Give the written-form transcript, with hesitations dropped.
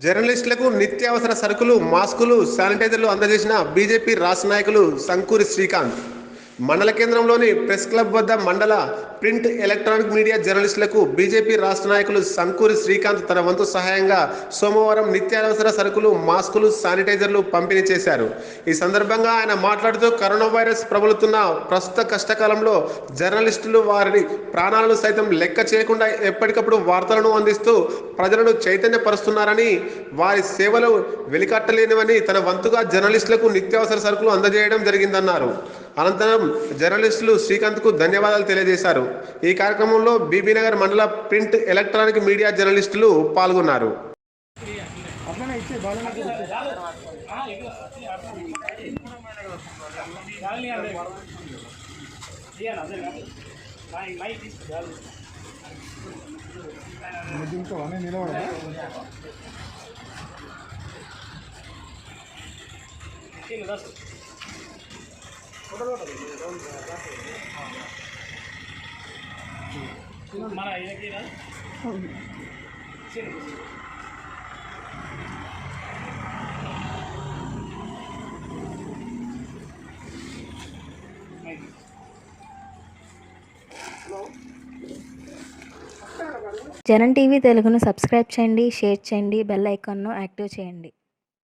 జర్నలిస్టులకు నిత్యావసర సరుకులు, మాస్కులు, శానిటైజర్లు అందజేసిన బీజేపీ రాష్ట్ర నాయకులు సంకూరి శ్రీకాంత్. మండల కేంద్రంలోని ప్రెస్ క్లబ్ వద్ద మండల ప్రింట్, ఎలక్ట్రానిక్ మీడియా జర్నలిస్టులకు బీజేపీ రాష్ట్ర నాయకులు సంకూరి శ్రీకాంత్ తన వంతు సహాయంగా సోమవారం నిత్యావసర సరుకులు, మాస్కులు, శానిటైజర్లు పంపిణీ చేశారు. ఈ సందర్భంగా ఆయన మాట్లాడుతూ కరోనా వైరస్ ప్రబలుతున్న ప్రస్తుత కష్టకాలంలో జర్నలిస్టులు వారి ప్రాణాలను సైతం లెక్క చేయకుండా ఎప్పటికప్పుడు వార్తలను అందిస్తూ ప్రజలను చైతన్యపరుస్తున్నారని, వారి సేవలు వెలికట్టలేనివని తన వంతుగా జర్నలిస్టులకు నిత్యావసర సరుకులు అందజేయడం జరిగిందన్నారు. అనంతరం జర్నలిస్టులు శ్రీకాంత్కు ధన్యవాదాలు తెలియజేశారు. ఈ కార్యక్రమంలో బీబీనగర్ మండల ప్రింట్, ఎలక్ట్రానిక్ మీడియా జర్నలిస్టులు పాల్గొన్నారు. మన ఇదకి జనం టీవీ తెలుగును సబ్స్క్రైబ్ చేయండి, షేర్ చేయండి, బెల్ ఐకాన్ను యాక్టివ్ చేయండి.